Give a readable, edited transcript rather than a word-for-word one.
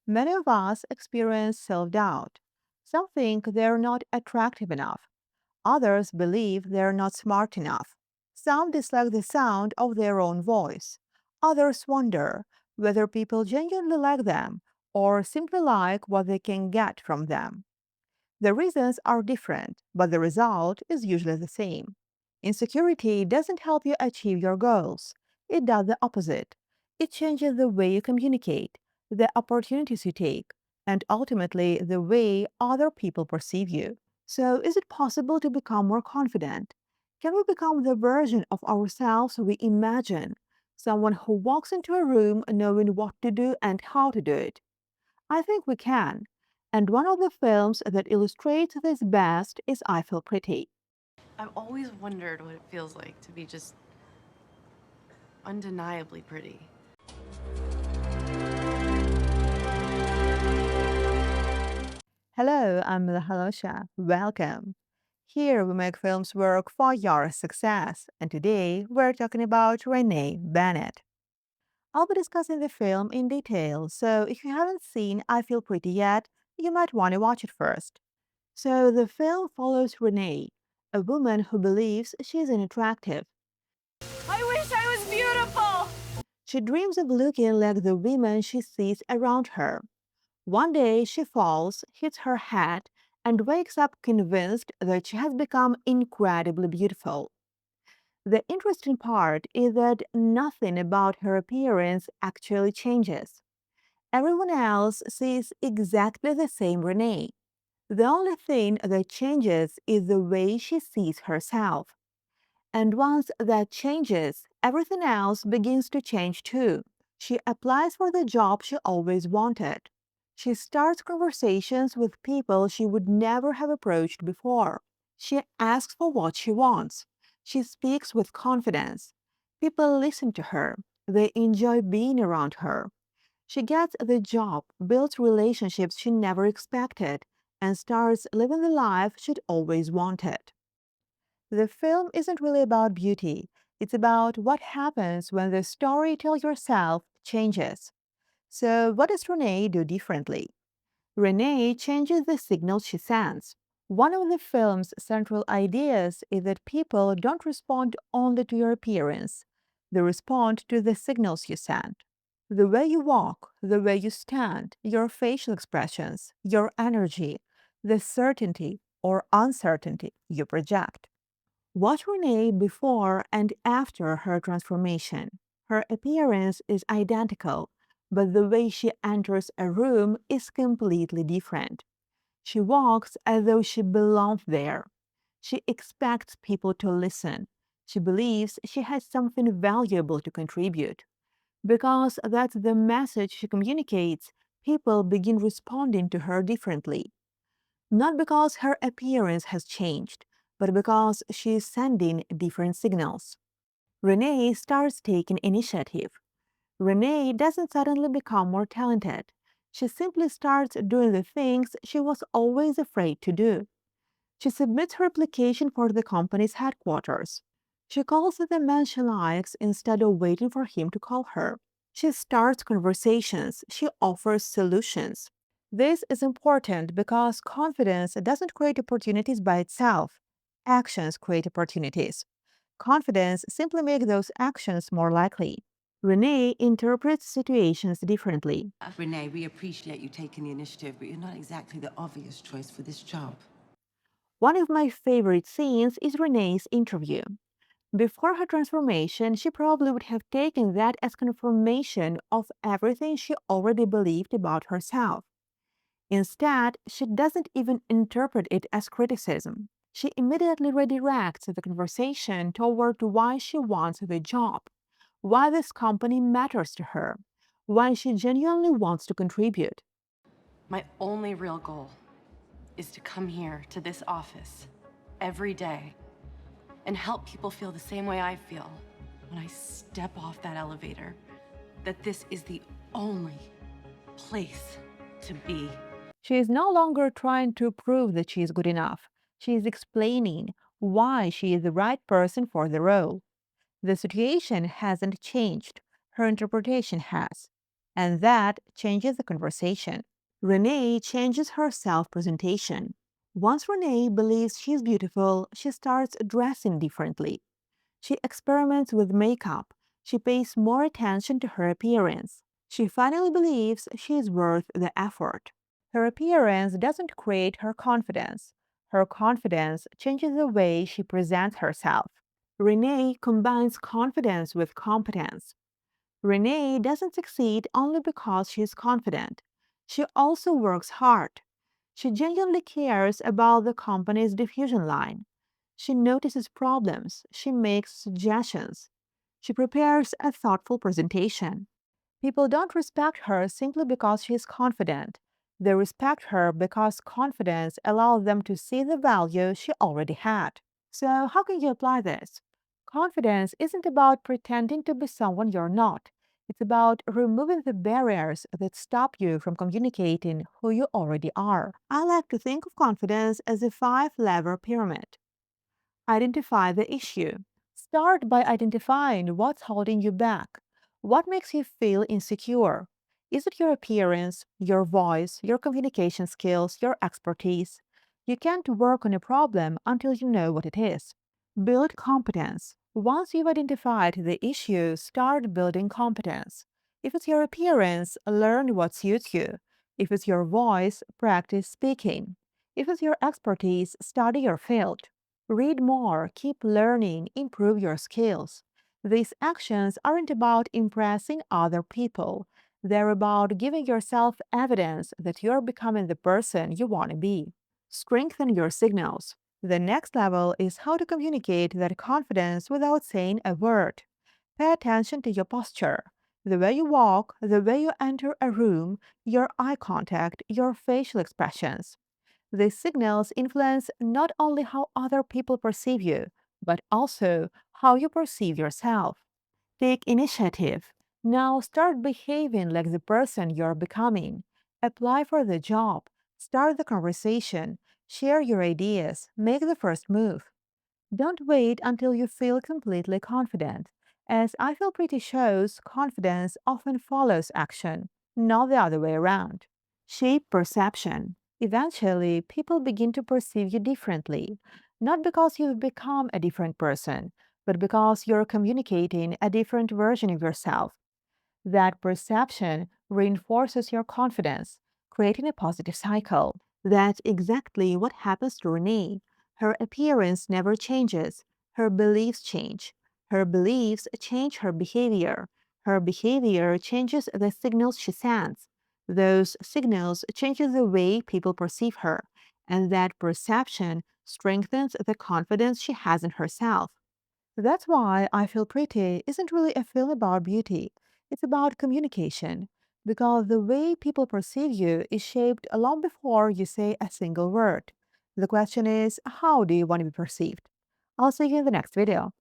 Many of us experience self doubt. Some think they're not attractive enough. Others believe they're not smart enough. Some dislike the sound of their own voice. Others wonder whether people genuinely like them or simply like what they can get from them. The reasons are different, but the result is usually the same. Insecurity doesn't help you achieve your goals. It does the opposite. It changes the way you communicate, the opportunities you take, and ultimately the way other people perceive you. So, is it possible to become more confident? Can we become the version of ourselves we imagine? Someone who walks into a room knowing what to do and how to do it? I think we can. And one of the films that illustrates this best is I Feel Pretty. I've always wondered what it feels like to be just undeniably pretty. Hello, I'm Halosha. Welcome. Here we make films work for your success, and today we're talking about Renee Bennett. I'll be discussing the film in detail, so if you haven't seen I Feel Pretty yet, you might want to watch it first. So the film follows Renee, a woman who believes she's unattractive. I wish I was beautiful! She dreams of looking like the women she sees around her. One day she falls, hits her head, and wakes up convinced that she has become incredibly beautiful. The interesting part is that nothing about her appearance actually changes. Everyone else sees exactly the same Renee. The only thing that changes is the way she sees herself. And once that changes, everything else begins to change too. She applies for the job she always wanted. She starts conversations with people she would never have approached before. She asks for what she wants. She speaks with confidence. People listen to her. They enjoy being around her. She gets the job, builds relationships she never expected, and starts living the life she'd always wanted. The film isn't really about beauty. It's about what happens when the story tell yourself changes. So, what does Renee do differently? Renee changes the signals she sends. One of the film's central ideas is that people don't respond only to your appearance, they respond to the signals you send. The way you walk, the way you stand, your facial expressions, your energy, the certainty or uncertainty you project. Watch Renee before and after her transformation. Her appearance is identical, but the way she enters a room is completely different. She walks as though she belongs there. She expects people to listen. She believes she has something valuable to contribute. Because that's the message she communicates, people begin responding to her differently. Not because her appearance has changed, but because she is sending different signals. Renee starts taking initiative. Renee doesn't suddenly become more talented. She simply starts doing the things she was always afraid to do. She submits her application for the company's headquarters. She calls the man she likes instead of waiting for him to call her. She starts conversations. She offers solutions. This is important because confidence doesn't create opportunities by itself. Actions create opportunities. Confidence simply makes those actions more likely. Renee interprets situations differently. Renee, we appreciate you taking the initiative, but you're not exactly the obvious choice for this job. One of my favorite scenes is Renee's interview. Before her transformation, she probably would have taken that as confirmation of everything she already believed about herself. Instead, she doesn't even interpret it as criticism. She immediately redirects the conversation toward why she wants the job, why this company matters to her, why she genuinely wants to contribute. My only real goal is to come here to this office every day and help people feel the same way I feel when I step off that elevator. That this is the only place to be. She is no longer trying to prove that she is good enough. She is explaining why she is the right person for the role. The situation hasn't changed, her interpretation has. and that changes the conversation. Renee changes her self presentation. Once Renee believes she's beautiful, she starts dressing differently. She experiments with makeup. She pays more attention to her appearance. She finally believes she is worth the effort. Her appearance doesn't create her confidence. Her confidence changes the way she presents herself. Renee combines confidence with competence. Renee doesn't succeed only because she is confident. She also works hard. She genuinely cares about the company's diffusion line. She notices problems. She makes suggestions. She prepares a thoughtful presentation. People don't respect her simply because she is confident. They respect her because confidence allows them to see the value she already had. So, how can you apply this? Confidence isn't about pretending to be someone you're not. It's about removing the barriers that stop you from communicating who you already are. I like to think of confidence as a five-lever pyramid. Identify the issue. Start by identifying what's holding you back. What makes you feel insecure? Is it your appearance, your voice, your communication skills, your expertise? You can't work on a problem until you know what it is. Build competence. Once you've identified the issue, start building competence. If it's your appearance, learn what suits you. If it's your voice, practice speaking. If it's your expertise, study your field. Read more, keep learning, improve your skills. These actions aren't about impressing other people. They're about giving yourself evidence that you're becoming the person you want to be. Strengthen your signals. The next level is how to communicate that confidence without saying a word. Pay attention to your posture. The way you walk, the way you enter a room, your eye contact, your facial expressions. These signals influence not only how other people perceive you, but also how you perceive yourself. Take initiative. Now start behaving like the person you're becoming. Apply for the job. Start the conversation. Share your ideas. Make the first move. Don't wait until you feel completely confident. As I Feel Pretty shows, confidence often follows action, not the other way around. Shape perception. Eventually, people begin to perceive you differently, not because you've become a different person, but because you're communicating a different version of yourself. That perception reinforces your confidence, creating a positive cycle. That's exactly what happens to Renee. Her appearance never changes, her beliefs change. Her beliefs change her behavior. Her behavior changes the signals she sends. Those signals changes the way people perceive her, and that perception strengthens the confidence she has in herself. That's why I Feel Pretty isn't really a film about beauty. It's about communication. Because the way people perceive you is shaped long before you say a single word. The question is, how do you want to be perceived? I'll see you in the next video.